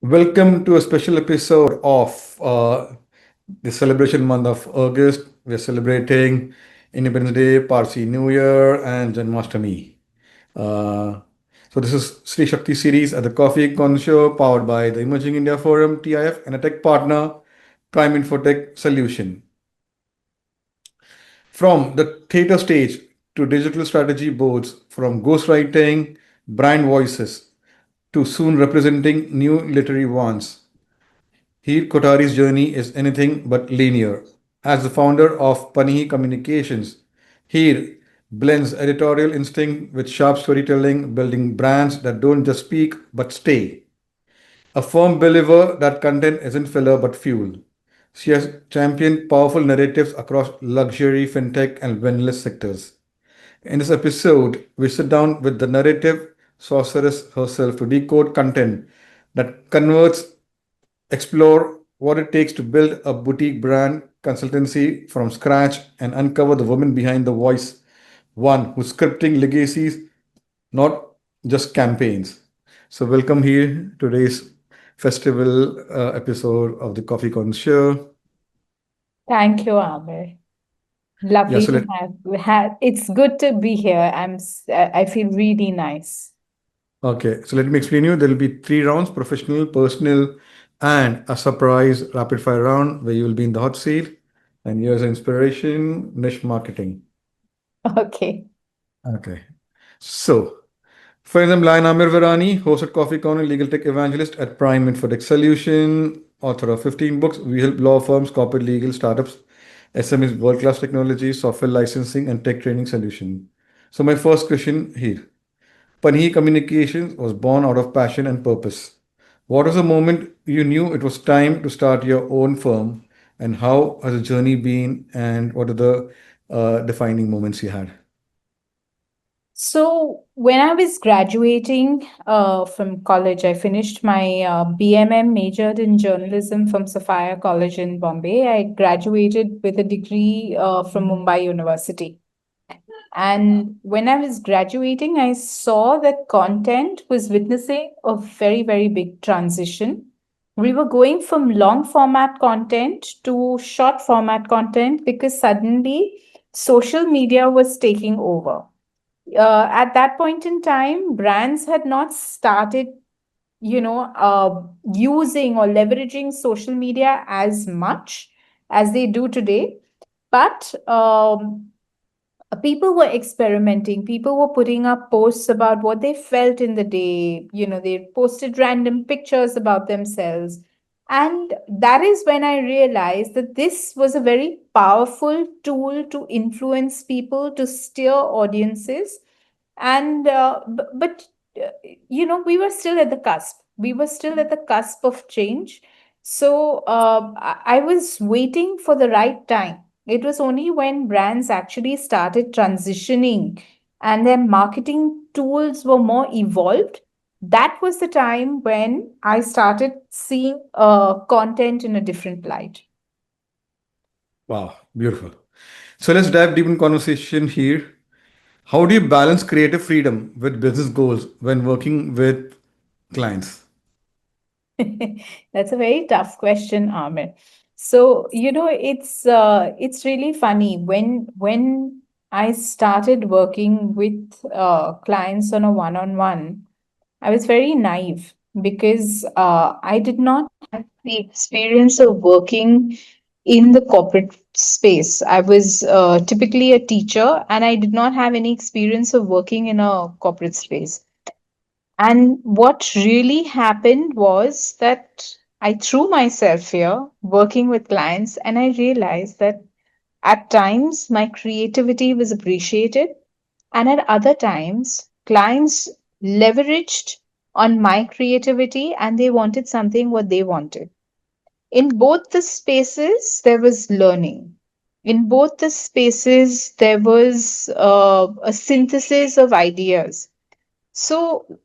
Welcome to a special episode of the celebration month of August. We're celebrating Independence Day, Parsi New Year, and Janmashtami. Uh, so this is Sri Shakti series at the Coffee Con Show, powered by the Emerging India Forum, TIF, and a tech partner, Prime Infotech Solution. From the theater stage to digital strategy boards, from ghostwriting, brand voices, to soon representing new literary wants. Heer Kothari's journey is anything but linear. As the founder of Panihee Communications, Heer blends editorial instinct with sharp storytelling, building brands that don't just speak but stay. A firm believer that content isn't filler but fuel. She has championed powerful narratives across luxury, fintech, and wellness sectors. In this episode, we sit down with the narrative sorceress herself to decode content that converts, explore what it takes to build a boutique brand consultancy from scratch, and uncover the woman behind the voice, one who's scripting legacies, not just campaigns. So, welcome here today's festival episode of the Coffee Con Show. Thank you, Amir. Yeah, Lovely so to let have. It's good to be here. I feel really nice. okay, so let me explain you. There will be three rounds: professional, personal, and a surprise rapid fire round where you will be in the hot seat. And here's inspiration, niche marketing. Okay. Okay. So, for example, I am Amir Virani, host at Coffee Corner, legal tech evangelist at Prime Infotech Solution, author of 15 books. We help law firms, corporate legal startups, SMEs, world-class technology, software licensing, and tech training solution. So my first question here. Panihee Communications was born out of passion and purpose. What was the moment you knew it was time to start your own firm, and how has the journey been, and what are the defining moments you had? So when I was graduating from college, I finished my BMM, majored in journalism from Sophia College in Bombay. I graduated with a degree from Mumbai University. And when I was graduating, I saw that content was witnessing a very, very big transition. We were going from long format content to short format content because suddenly social media was taking over. At that point in time, brands had not started, using or leveraging social media as much as they do today. But people were experimenting. People were putting up posts about what they felt in the day. They posted random pictures about themselves. And that is when I realized that this was a very powerful tool to influence people, to steer audiences. And but we were still at the cusp. We were still at the cusp of change. So I was waiting for the right time. It was only when brands actually started transitioning and their marketing tools were more evolved. That was the time when I started seeing content in a different light. Wow, beautiful. So let's dive deep in conversation here. How do you balance creative freedom with business goals when working with clients? That's a very tough question, Amir. So, it's really funny when I started working with clients on a one-on-one. I was very naive because I did not have the experience of working in the corporate space. I was typically a teacher, and I did not have any experience of working in a corporate space. And what really happened was that I threw myself here working with clients, and I realized that at times my creativity was appreciated, and at other times, clients leveraged on my creativity and they wanted something what they wanted. In both the spaces, there was learning. In both the spaces, there was a synthesis of ideas. So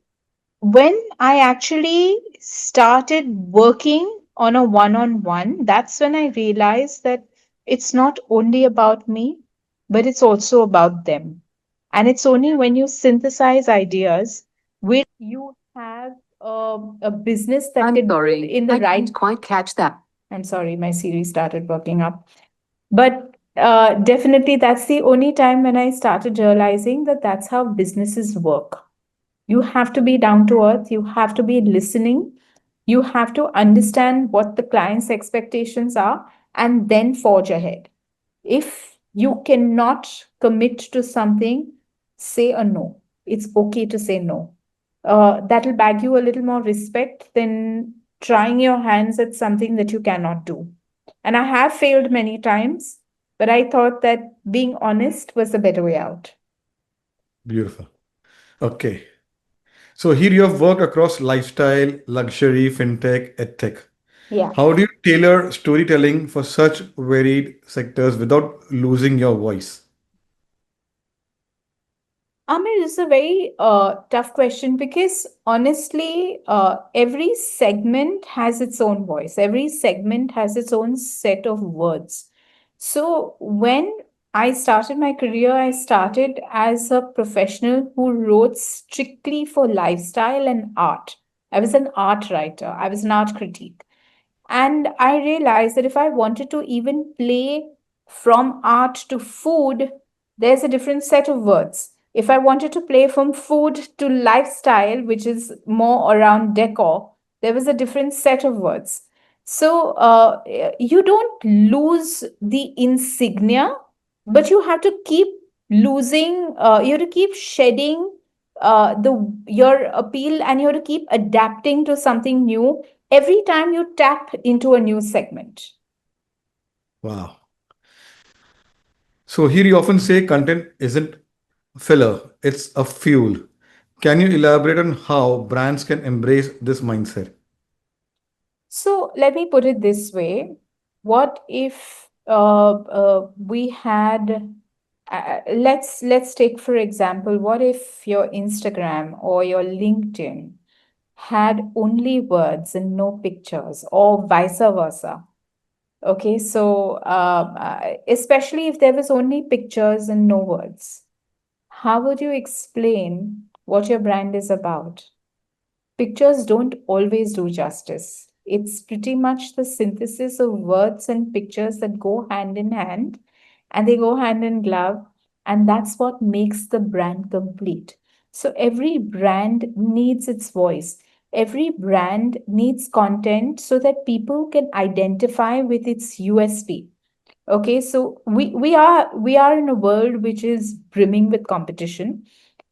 when I actually started working on a one on one, that's when I realized that it's not only about me, but it's also about them. And it's only when you synthesize ideas will you have a business that I'm can build sorry, in the I right. didn't quite catch that. I'm sorry, my Siri started working up. But definitely, that's the only time when I started realizing that that's how businesses work. You have to be down to earth, you have to be listening, you have to understand what the client's expectations are, and then forge ahead. If you cannot commit to something, say a no. It's okay to say no. That'll bag you a little more respect than trying your hands at something that you cannot do. And I have failed many times, but I thought that being honest was the better way out. Beautiful. Okay. So here you have worked across lifestyle, luxury, fintech, edtech. Yeah. How do you tailor storytelling for such varied sectors without losing your voice? Amir, this is a very tough question because honestly, every segment has its own voice. Every segment has its own set of words. So when I started my career, I started as a professional who wrote strictly for lifestyle and art. I was an art writer. I was an art critic. And I realized that if I wanted to even play from art to food, there's a different set of words. If I wanted to play from food to lifestyle, which is more around decor, there was a different set of words. So you don't lose the insignia, but you have to keep you have to keep shedding the your appeal, and you have to keep adapting to something new every time you tap into a new segment. Wow. So here you often say content isn't filler, it's a fuel. Can you elaborate on how brands can embrace this mindset? So let me put it this way. What if we had let's take for example, what if your Instagram or your LinkedIn had only words and no pictures, or vice versa? Okay, so especially if there was only pictures and no words, how would you explain what your brand is about? Pictures don't always do justice. It's pretty much the synthesis of words and pictures that go hand in hand, and they go hand in glove, and that's what makes the brand complete. So every brand needs its voice. Every brand needs content so that people can identify with its USP. Okay, so we are in a world which is brimming with competition.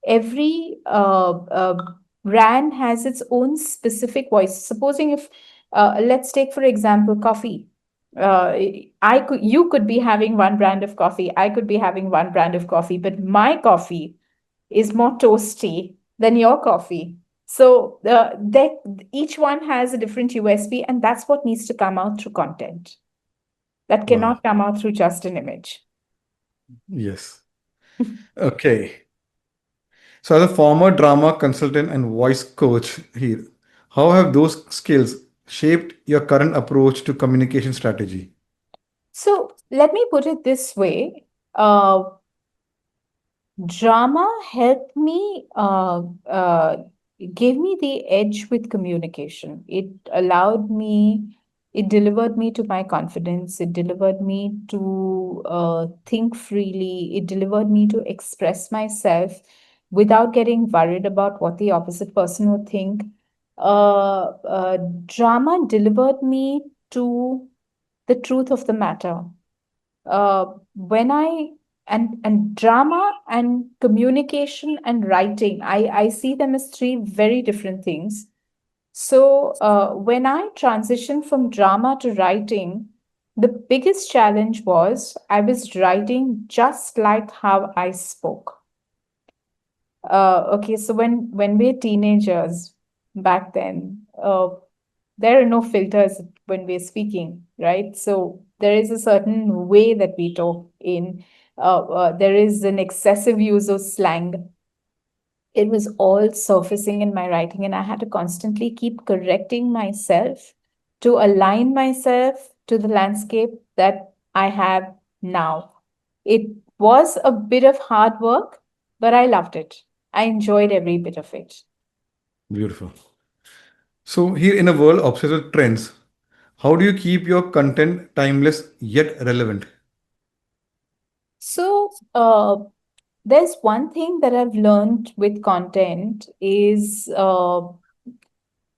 Every brand has its own specific voice. Supposing if let's take for example coffee. uh, you could be having one brand of coffee, I could be having one brand of coffee, but my coffee is more toasty than your coffee. So that each one has a different USP, and that's what needs to come out through content. That Wow. cannot come out through just an image. Yes. Okay. So, as a former drama consultant and voice coach here, how have those skills shaped your current approach to communication strategy? So let me put it this way. Uh, Drama helped me, gave me the edge with communication. It delivered me to my confidence, it delivered me to think freely, it delivered me to express myself without getting worried about what the opposite person would think. Drama delivered me to the truth of the matter. When I and drama and communication and writing, I see them as three very different things. So when I transitioned from drama to writing, the biggest challenge was I was writing just like how I spoke. Okay, so when we're teenagers back then, there are no filters when we're speaking, right? So there is a certain way that we talk in. There is an excessive use of slang. It was all surfacing in my writing, and I had to constantly keep correcting myself to align myself to the landscape that I have now. It was a bit of hard work, but I loved it. I enjoyed every bit of it. Beautiful. So, here in a world obsessed with trends, how do you keep your content timeless yet relevant? So, there's one thing that I've learned with content is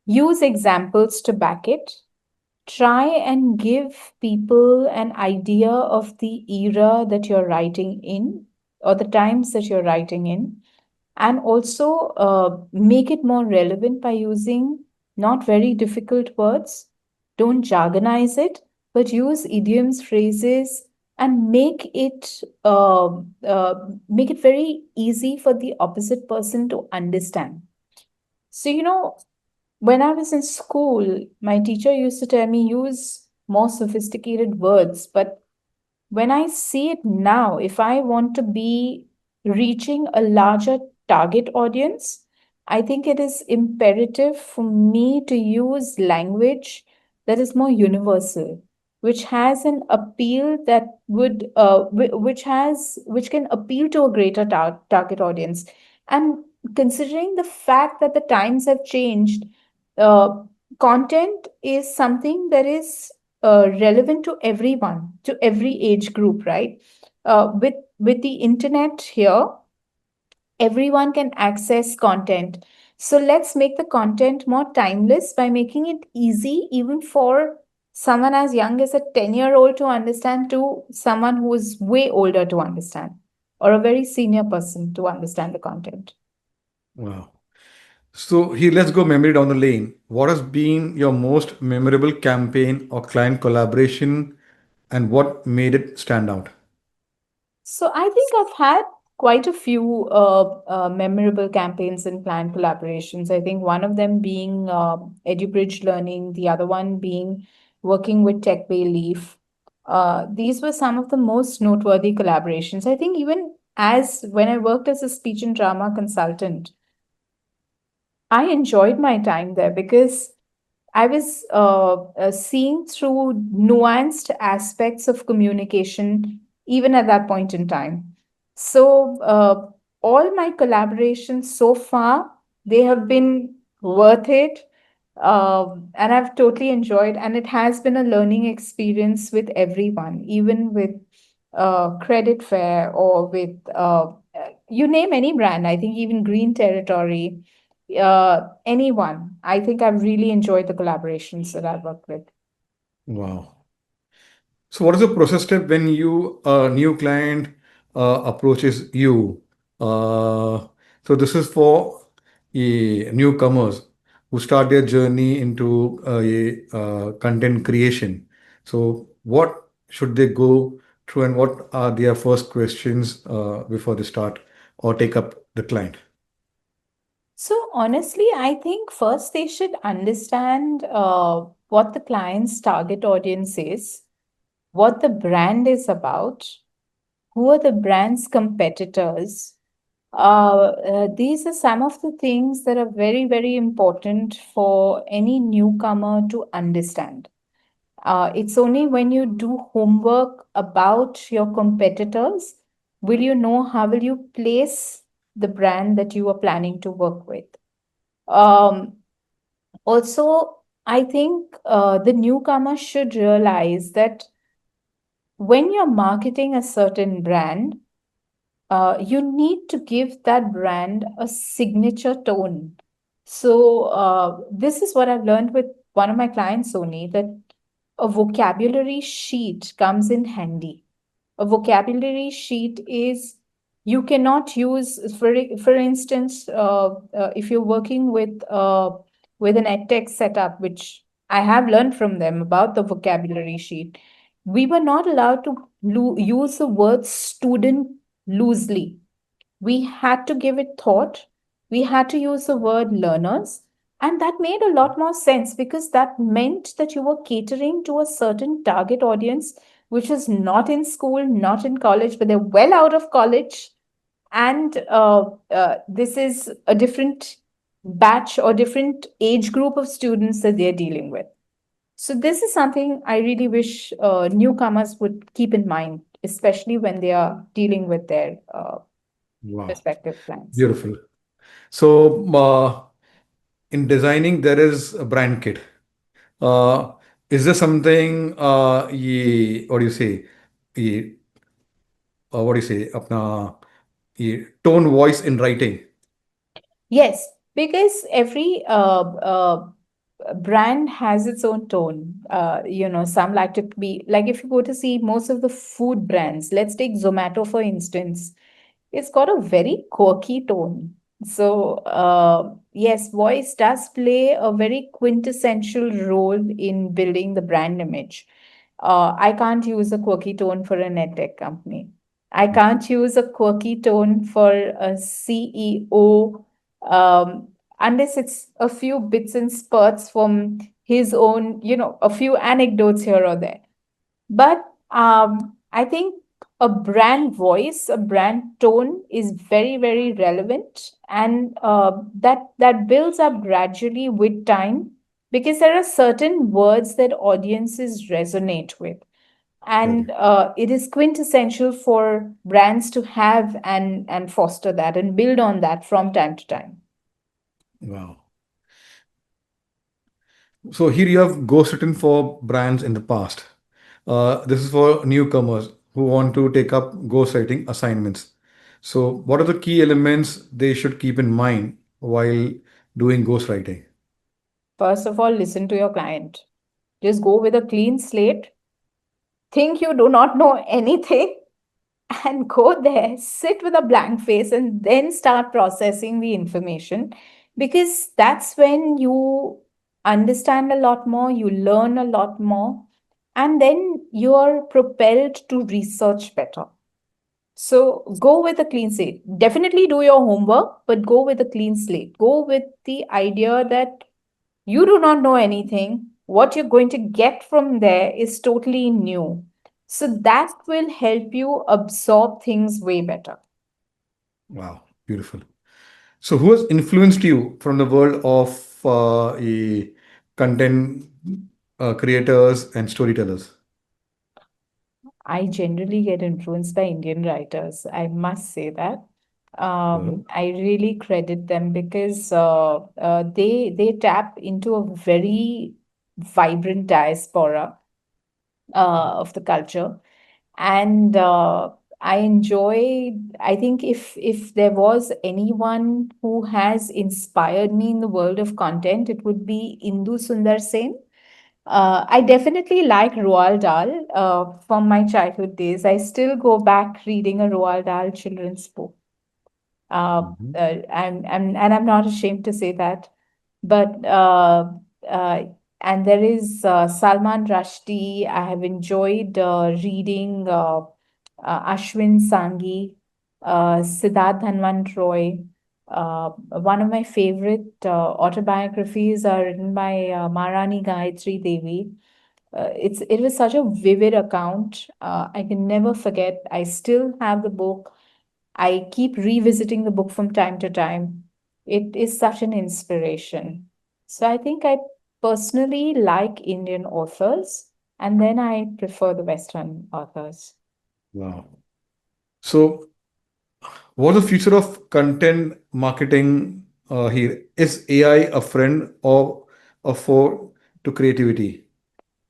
use examples to back it. Try and give people an idea of the era that you're writing in or the times that you're writing in, and also make it more relevant by using not very difficult words. Don't jargonize it, but use idioms, phrases, and make it very easy for the opposite person to understand. So, when I was in school, my teacher used to tell me use more sophisticated words, but when I see it now, if I want to be reaching a larger target audience, I think it is imperative for me to use language that is more universal, which has an appeal that which can appeal to a greater target audience. And considering the fact that the times have changed, uh, content is something that is relevant to everyone, to every age group, right? With the internet here, everyone can access content. So let's make the content more timeless by making it easy, even for someone as young as a 10-year-old to understand, to someone who is way older to understand, or a very senior person to understand the content. Wow. So, here let's go memory down the lane. What has been your most memorable campaign or client collaboration and what made it stand out? So I think I've had quite a few memorable campaigns and planned collaborations. I think one of them being EduBridge Learning, the other one being working with Tech Bay Leaf. These were some of the most noteworthy collaborations. I think even as when I worked as a speech and drama consultant, I enjoyed my time there because I was seeing through nuanced aspects of communication even at that point in time. So, all my collaborations so far, they have been worth it. And I've totally enjoyed, and it has been a learning experience with everyone, even with Credit Fair or with you name any brand. I think even Green Territory, anyone. I think I've really enjoyed the collaborations that I've worked with. Wow. So, what is the process step when you a new client approaches you? Uh, so, this is for newcomers who start their journey into content creation. So, what should they go through, and what are their first questions before they start or take up the client? So honestly, I think first they should understand what the client's target audience is, what the brand is about, who are the brand's competitors. These are some of the things that are very, very important for any newcomer to understand. It's only when you do homework about your competitors will you know how will you place the brand that you are planning to work with. Um, Also, I think the newcomer should realize that when you're marketing a certain brand, you need to give that brand a signature tone. So, this is what I've learned with one of my clients, Sony, that a vocabulary sheet comes in handy. A vocabulary sheet is you cannot use, for instance, if you're working with an edtech setup, which I have learned from them about the vocabulary sheet, we were not allowed to use the word student loosely. We had to give it thought. We had to use the word learners. And that made a lot more sense because that meant that you were catering to a certain target audience, which is not in school, not in college, but they're well out of college. And this is a different batch or different age group of students that they're dealing with. So, this is something I really wish newcomers would keep in mind, especially when they are dealing with their Wow. respective clients. Beautiful. So, in designing there is a brand kit. Uh, is there something what do you say? ये, what do you say? अपना ये tone voice in writing. Yes, because every brand has its own tone. Some like to be like if you go to see most of the food brands, let's take Zomato for instance, it's got a very quirky tone. So, yes, voice does play a very quintessential role in building the brand image. I can't use a quirky tone for an edtech company. I can't use a quirky tone for a CEO, unless it's a few bits and spurts from his own, a few anecdotes here or there. But I think a brand voice, a brand tone is very, very relevant, and that builds up gradually with time because there are certain words that audiences resonate with, and Correct. it is quintessential for brands to have and foster that and build on that from time to time. Wow. So here you have ghostwritten for brands in the past. This is for newcomers who want to take up ghostwriting assignments. So, what are the key elements they should keep in mind while doing ghostwriting? First of all, listen to your client. Just go with a clean slate. Think you do not know anything and go there, sit with a blank face, and then start processing the information because that's when you understand a lot more, you learn a lot more, and then you're propelled to research better. So go with a clean slate. Definitely do your homework, but go with a clean slate. Go with the idea that you do not know anything. What you're going to get from there is totally new. So that will help you absorb things way better. Wow, beautiful. So, who has influenced you from the world of content creators and storytellers? I generally get influenced by Indian writers. I must say that. Well, I really credit them because they tap into a very vibrant diaspora of the culture, and I enjoy. I think if there was anyone who has inspired me in the world of content, it would be Indu Sundar Sen. I definitely like Roald Dahl from my childhood days. I still go back reading a Roald Dahl children's book. mhm. And I'm not ashamed to say that. But uh, and there is Salman Rushdie. I have enjoyed reading Ashwin Sanghi, Siddharth Dhanwant Roy. One of my favorite autobiographies are written by Maharani Gayatri Devi. It was such a vivid account. I can never forget. I still have the book. I keep revisiting the book from time to time. It is such an inspiration. So I think I personally like Indian authors, and then I prefer the Western authors. Wow. So, what's the future of content marketing here? Is AI a friend or a foe to creativity?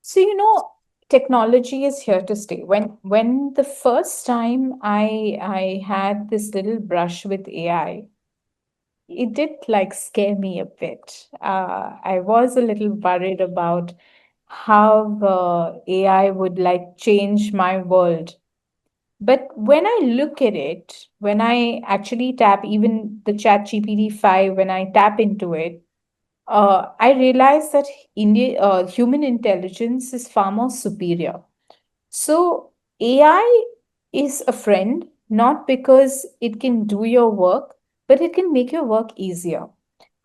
So technology is here to stay. When the first time I had this little brush with AI, it did like scare me a bit. I was a little worried about how AI would like change my world. But when I look at it, when I actually tap even the Chat GPT 5, when I tap into it, I realize that human intelligence is far more superior. So AI is a friend, not because it can do your work, but it can make your work easier.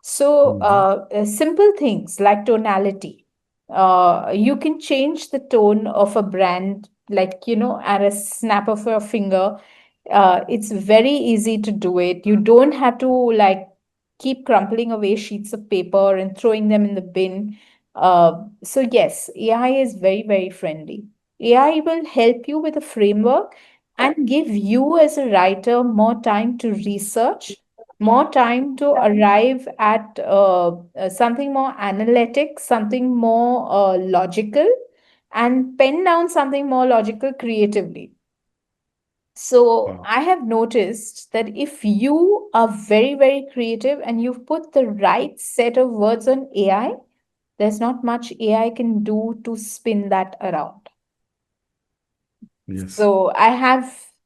So, Mhm. simple things like tonality. You can change the tone of a brand, like, at a snap of your finger. It's very easy to do it. You don't have to like keep crumpling away sheets of paper and throwing them in the bin. So, yes, AI is very, very friendly. AI will help you with a framework and give you as a writer more time to research more time to arrive at something more analytic, something more logical, and pen down something more logical creatively. So Wow. I have noticed that if you are very, very creative and you've put the right set of words on AI, there's not much AI can do to spin that around. Yes. So I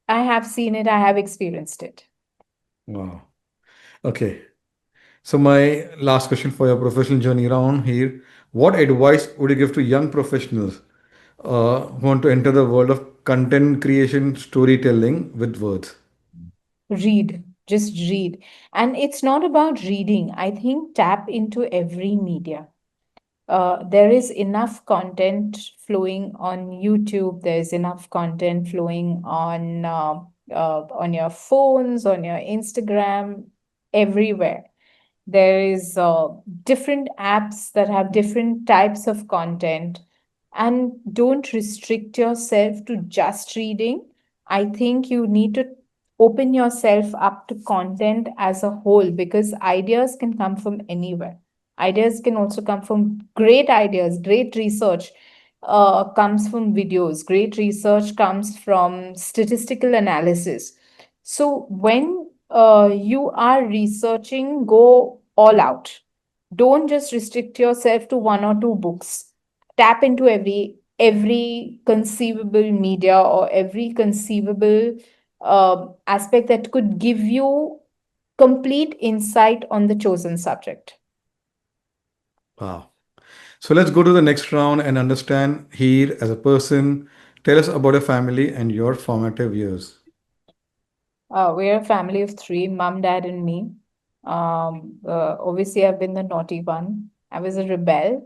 have seen it, I have experienced it. Wow. Okay. So my last question for your professional journey around here: what advice would you give to young professionals who want to enter the world of content creation, storytelling with words? Read, just read. And it's not about reading. I think tap into every media. There is enough content flowing on YouTube. There's enough content flowing on your phones, on your Instagram, everywhere. There is different apps that have different types of content, and don't restrict yourself to just reading. I think you need to open yourself up to content as a whole, because ideas can come from anywhere. Ideas can also come from great ideas. Great research comes from videos. Great research comes from statistical analysis. So when you are researching, go all out. Don't just restrict yourself to one or two books. Tap into every conceivable media or every conceivable aspect that could give you complete insight on the chosen subject. Wow. So let's go to the next round and understand here as a person. Tell us about your family and your formative years. We're a family of three: mom, dad, and me. Obviously, I've been the naughty one. I was a rebel.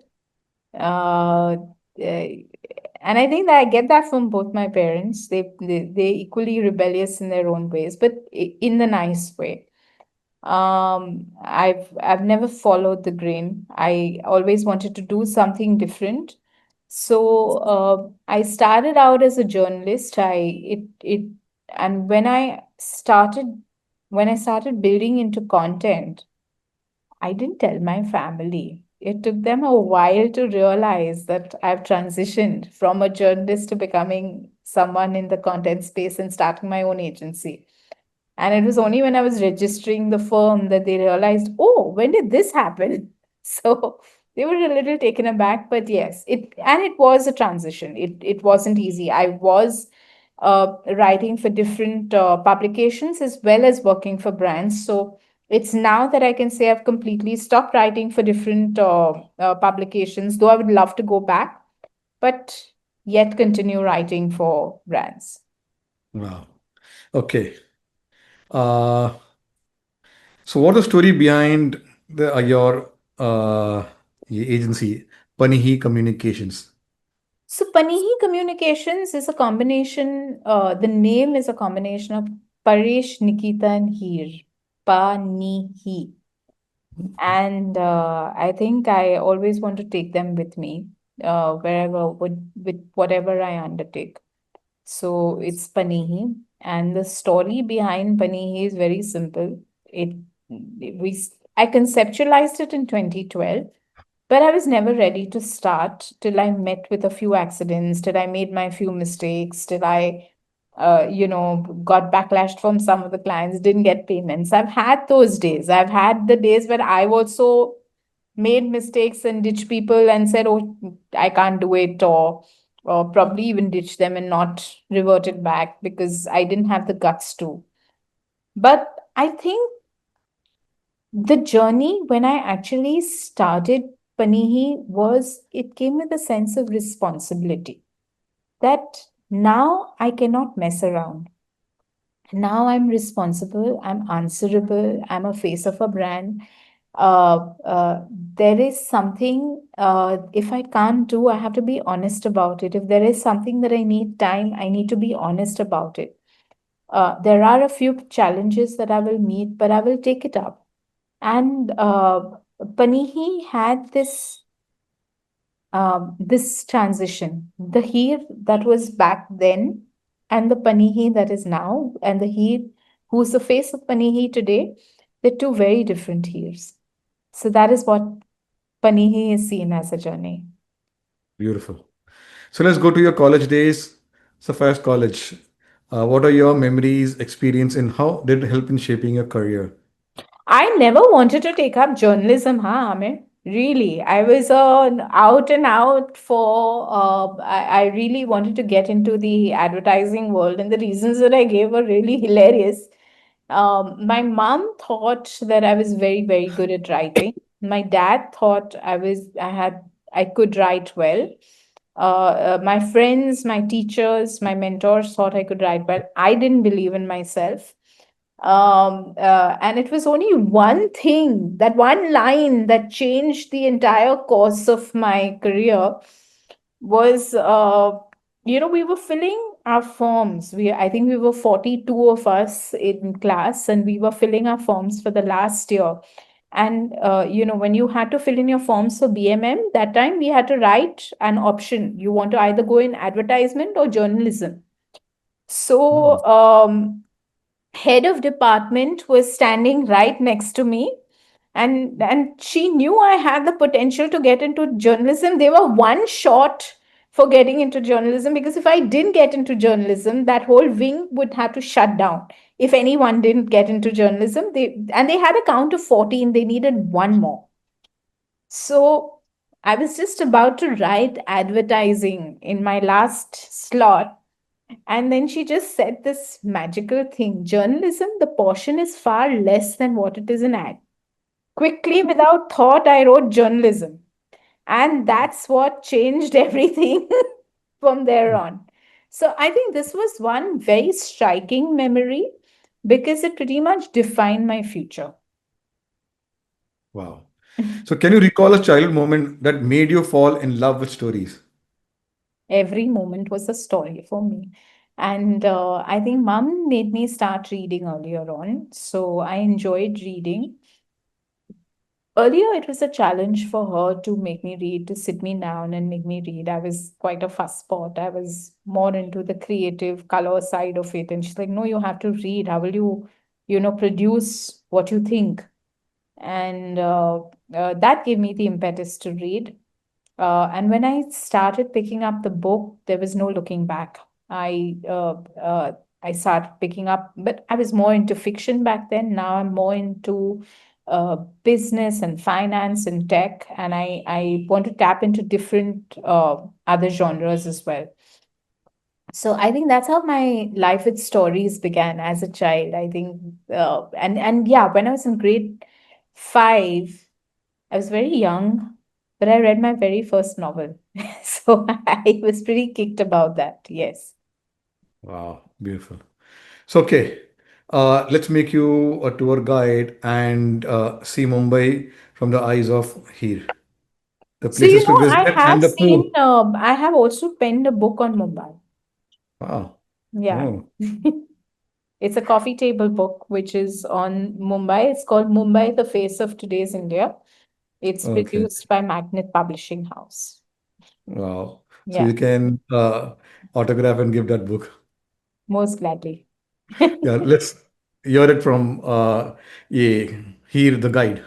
And I think that I get that from both my parents. They equally rebellious in their own ways, but in the nice way. I've never followed the grain. I always wanted to do something different. So I started out as a journalist. And when I started building into content, I didn't tell my family. It took them a while to realize that I've transitioned from a journalist to becoming someone in the content space and starting my own agency. And it was only when I was registering the firm that they realized, oh, when did this happen? So they were a little taken aback, but yes, it was a transition. It wasn't easy. I was writing for different publications as well as working for brands. So it's now that I can say I've completely stopped writing for different publications, though I would love to go back, but yet continue writing for brands. Wow. Okay. Uh, so what's the story behind your agency, Panihee Communications? So Panihee Communications is a combination, the name is a combination of Paresh, Nikita, and Heer. Panihee. And I think I always want to take them with me wherever, with whatever I undertake. So it's Panihee. And the story behind Panihee is very simple. It I conceptualized it in 2012, but I was never ready to start till I met with a few accidents, till I made my few mistakes, till I, got backlashed from some of the clients, didn't get payments. I've had those days. I've had the days where I've also made mistakes and ditched people and said, oh, I can't do it, or probably even ditched them and not reverted back because I didn't have the guts to. But I think the journey when I actually started Panihi was, it came with a sense of responsibility that now I cannot mess around. Now I'm responsible, I'm answerable, I'm a face of a brand. There is something, if I can't do, I have to be honest about it. If there is something that I need time, I need to be honest about it. There are a few challenges that I will meet, but I will take it up. And Panihi had this transition, the Heer that was back then, and the Panihi that is now, and the Heer who's the face of Panihi today. They're two very different heers. So that is what Panihi is seen as a journey. Beautiful. So let's go to your college days. So first college. What are your memories, experience, and how did it help in shaping your career? I never wanted to take up journalism, huh, Amir? Really, I was out and out for. I really wanted to get into the advertising world, and the reasons that I gave were really hilarious. My mom thought that I was very, very good at writing. My dad thought I could write well. My friends, my teachers, my mentors thought I could write well. I didn't believe in myself. And it was only one thing, that one line that changed the entire course of my career was, we were filling our forms. I think we were 42 of us in class, and we were filling our forms for the last year. And, when you had to fill in your forms for BMM, that time we had to write an option. You want to either go in advertisement or journalism. Hmm. So, head of department was standing right next to me, and she knew I had the potential to get into journalism. They were one shot for getting into journalism, because if I didn't get into journalism, that whole wing would have to shut down. If anyone didn't get into journalism, they had a count of 14, they needed one more. So I was just about to write advertising in my last slot, and then she just said this magical thing: journalism, the portion is far less than what it is in ad. Quickly, without thought, I wrote journalism. And that's what changed everything from there on. So I think this was one very striking memory, because it pretty much defined my future. Wow. So can you recall a childhood moment that made you fall in love with stories? Every moment was a story for me. And I think mom made me start reading earlier on. So I enjoyed reading. Earlier, it was a challenge for her to make me read, to sit me down and make me read. I was quite a fuss spot. I was more into the creative color side of it. And she's like, no, you have to read. How will you, produce what you think? And that gave me the impetus to read. And when I started picking up the book, there was no looking back. I started picking up, but I was more into fiction back then. Now I'm more into business and finance and tech, and I want to tap into different other genres as well. So I think that's how my life with stories began as a child. I think, and yeah, when I was in grade 5, I was very young, but I read my very first novel. So I was pretty kicked about that. Yes. Wow, beautiful. So, okay, let's make you a tour guide and see Mumbai from the eyes of Heer. The So, places to visit and the food. I have also penned a book on Mumbai. Wow. Yeah. Oh, It's a coffee table book which is on Mumbai. It's called Mumbai, the Face of Today's India. It's okay. produced by Magnet Publishing House. Wow. So Yeah, you can autograph and give that book. most gladly. Yeah, let's hear it from yeah, Heer, the guide.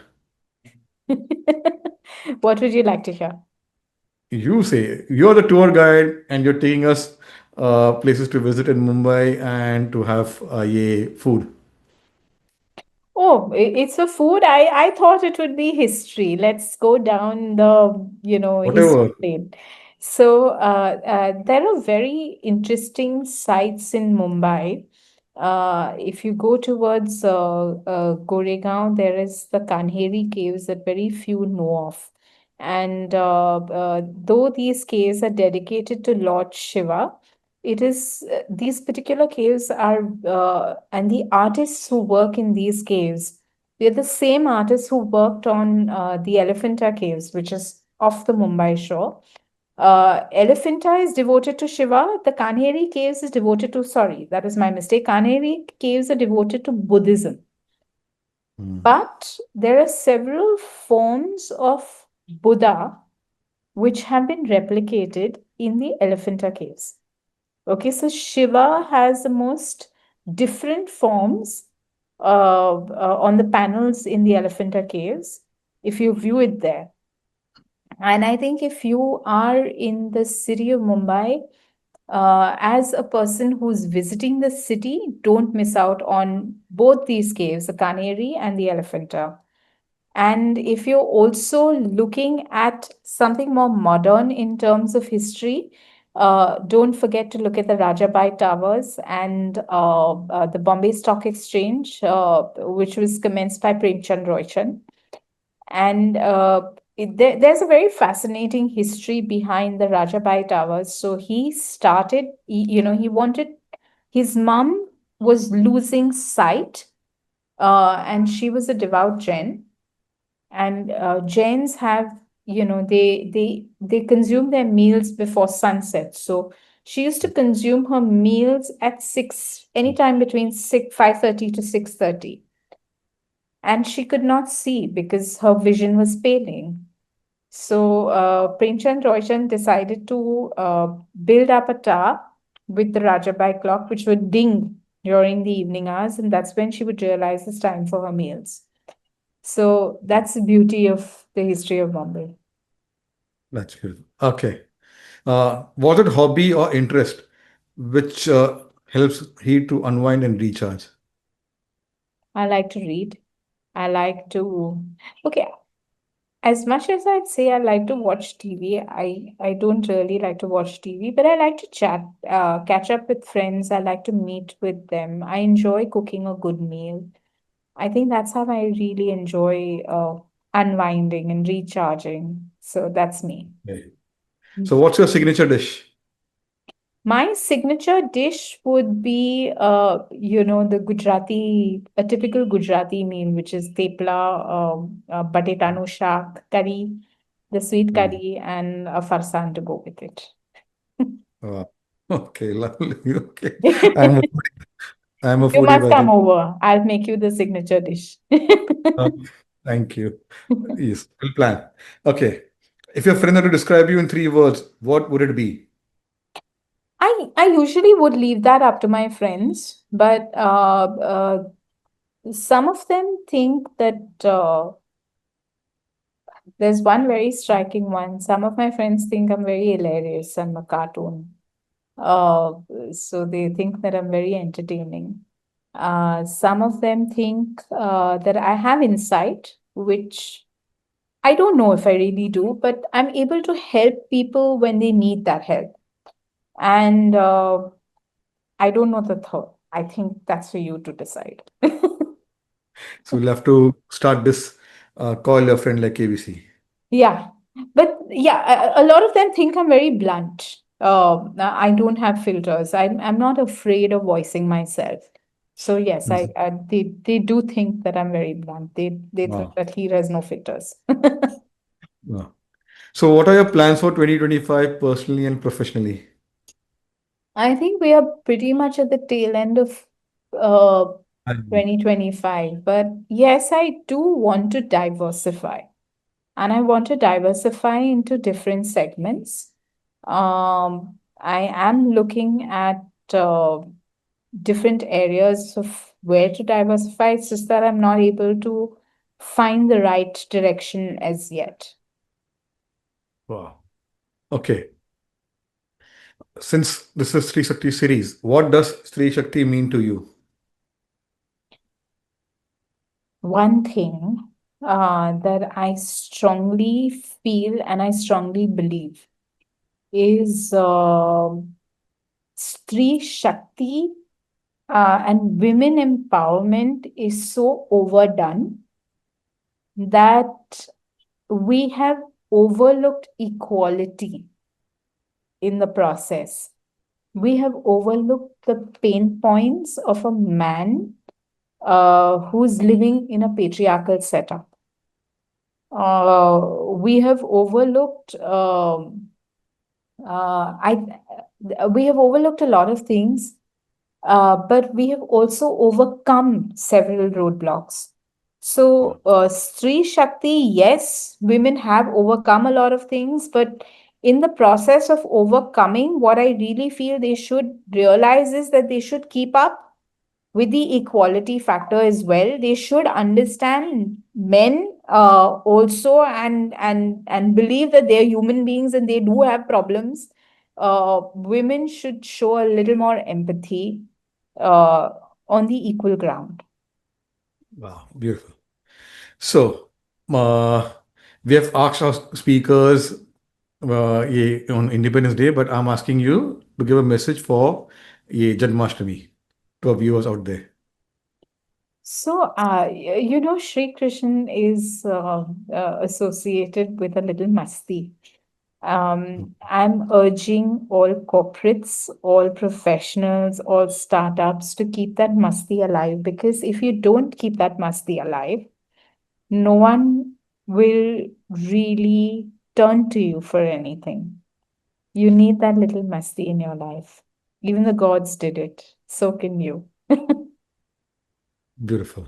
What would you like to hear? You say you're the tour guide and you're taking us places to visit in Mumbai and to have yeah, food. Oh, it's a food. I thought it would be history. Let's go down the, history Whatever. lane. So, there are very interesting sites in Mumbai. If you go towards Goregaon, there is the Kanheri caves that very few know of. And though these caves are dedicated to Lord Shiva, it is these particular caves are, and the artists who work in these caves, they're the same artists who worked on the Elephanta caves, which is off the Mumbai shore. Elephanta is devoted to Shiva. The Kanheri caves is devoted to, sorry, that is my mistake. Kanheri caves are devoted to Buddhism. Hmm. But there are several forms of Buddha which have been replicated in the Elephanta caves. Okay, so Shiva has the most different forms on the panels in the Elephanta Caves, if you view it there. And I think if you are in the city of Mumbai, as a person who's visiting the city, don't miss out on both these caves, the Canary and the Elephanta. And if you're also looking at something more modern in terms of history, don't forget to look at the Rajabai Towers and the Bombay Stock Exchange, which was commenced by Premchand Roychand. And there's a very fascinating history behind the Rajabai Towers. So he started, he wanted, his mom was losing sight, and she was a devout Jain. And Jains have, they consume their meals before sunset. So she used to consume her meals at 6, anytime between 5:30 to 6:30, and she could not see because her vision was failing. So Premchand Roychand decided to build up a tower with the Rajabai clock, which would ding during the evening hours, and that's when she would realize it's time for her meals. So that's the beauty of the history of Bombay. That's good. Okay. Was it hobby or interest which helps he to unwind and recharge? I like to read. I like to, okay, as much as I'd say I like to watch TV, I don't really like to watch TV, but I like to chat, catch up with friends. I like to meet with them. I enjoy cooking a good meal. I think that's how I really enjoy unwinding and recharging. So that's me. Okay. So, what's your signature dish? My signature dish would be, the Gujarati, a typical Gujarati meal, which is tepla, batetanu shak, curry, the sweet Hmm. curry, and a farsan to go with it. Uh, okay, lovely. Okay. I'm a, I'm a You foodie must by come the over. I'll make you the signature dish. uh, thank you. Yes, we'll plan. Okay. If your friend had to describe you in 3 words, what would it be? I usually would leave that up to my friends, but some of them think that there's one very striking one. Some of my friends think I'm very hilarious. I'm a cartoon. Uh, so they think that I'm very entertaining. Some of them think that I have insight, which I don't know if I really do, but I'm able to help people when they need that help. And I don't know the third. I think that's for you to decide. So we'll have to start this call your friend like ABC. Yeah, but yeah, a lot of them think I'm very blunt. I don't have filters. I'm not afraid of voicing myself. So yes, Mhm. they do think that I'm very blunt. They think Wow. that he has no filters. Wow. So what are your plans for 2025 personally and professionally? I think we are pretty much at the tail end of uh, I agree. 2025. But yes, I do want to diversify. And I want to diversify into different segments. I am looking at different areas of where to diversify. It's just that I'm not able to find the right direction as yet. Wow. Okay. Since this is Sri Shakti series, what does Sri Shakti mean to you? One thing that I strongly feel and I strongly believe is Stree Shakti and women empowerment is so overdone that we have overlooked equality in the process. We have overlooked the pain points of a man who's living in a patriarchal setup. We have overlooked I we have overlooked a lot of things, but we have also overcome several roadblocks. Wow. So, Stree Shakti, yes, women have overcome a lot of things, but in the process of overcoming, what I really feel they should realize is that they should keep up with the equality factor as well. They should understand men also, and believe that they're human beings and they do have problems. Women should show a little more empathy uh, on the equal ground. Wow, beautiful. So, uh, we have asked our speakers on Independence Day, but I'm asking you to give a message for Janmashtami to our viewers out there. So, Sri Krishna is associated with a little masti. I'm urging all corporates, all professionals, all startups to keep that masti alive, because if you don't keep that masti alive, no one will really turn to you for anything. You need that little masti in your life. Even the gods did it. So can you. Beautiful.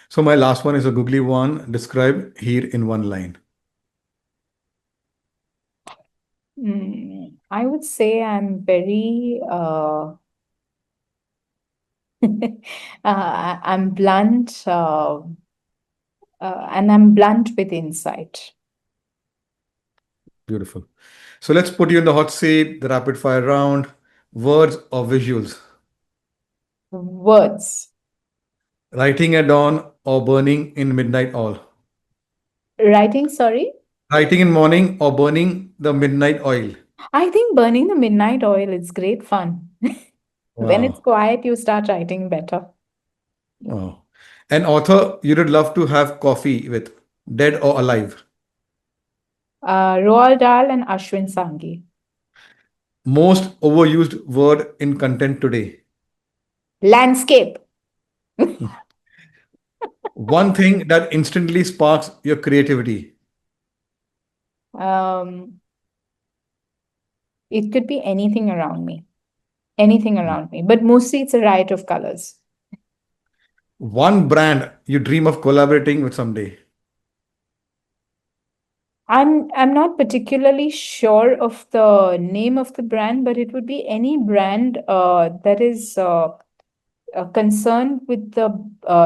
So, my last one is a googly one. Describe here in one line. I would say I'm very I'm blunt, and I'm blunt with insight. Beautiful. So, let's put you in the hot seat, the rapid fire round. Words or visuals? Words. Writing at dawn or burning in midnight oil? Writing, sorry. Writing in morning or burning the midnight oil? I think burning the midnight oil is great fun. When it's Wow. quiet, you start writing better. Wow. An author you'd love to have coffee with, dead or alive. Roald Dahl and Ashwin Sanghi. Most overused word in content today. Landscape. One thing that instantly sparks your creativity. Um, it could be anything around me. Anything around me. But mostly it's a riot of colors. One brand you dream of collaborating with someday. I'm not particularly sure of the name of the brand, but it would be any brand that is concerned with the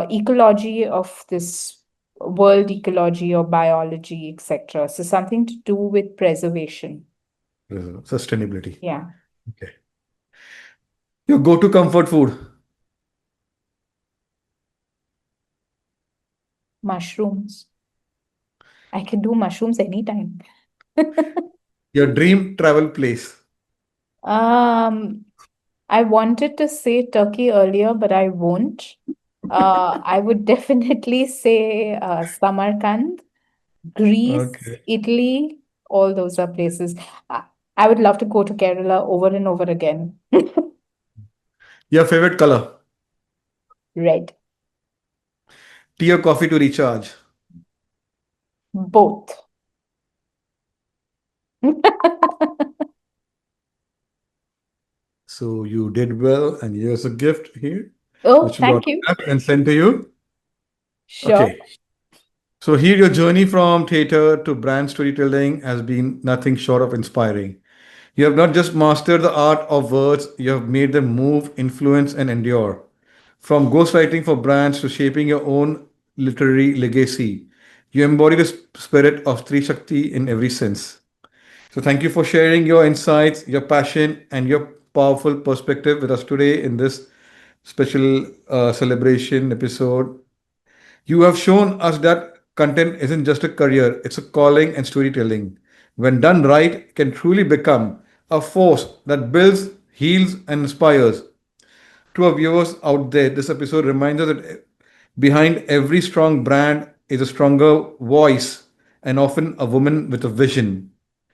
ecology of this world, ecology or biology, etc. So something to do with preservation. Sustainability. Yeah, Okay. Your go-to comfort food. mushrooms. I can do mushrooms anytime. Your dream travel place. um, I wanted to say Turkey earlier, but I won't. I would definitely say Samarkand, Greece, Okay. Italy, all those are places. I, I would love to go to Kerala over and over again. Your favorite color. Red, Tea or coffee to recharge. both. So you did well, and here's a gift here, Oh, which will be thank you. autographed and sent to you. Sure. Okay. So here your journey from theater to brand storytelling has been nothing short of inspiring. You have not just mastered the art of words, you have made them move, influence, and endure. From ghostwriting for brands to shaping your own literary legacy, you embody the spirit of Stree Shakti in every sense. So, thank you for sharing your insights, your passion, and your powerful perspective with us today in this special celebration episode. You have shown us that content isn't just a career, it's a calling and storytelling. When done right, can truly become a force that builds, heals, and inspires. To our viewers out there, this episode reminds us that behind every strong brand is a stronger voice and often a woman with a vision.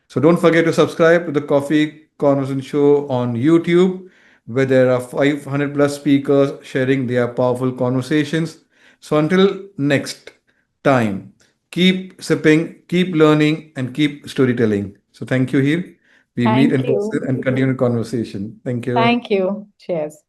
So don't forget to subscribe to the Coffee Conversation Show on YouTube, where there are 500 plus speakers sharing their powerful conversations. So until next time, keep sipping, keep learning, and keep storytelling. So thank you here. We meet Thank in person you. and continue the conversation. Thank you. Thank you. Cheers.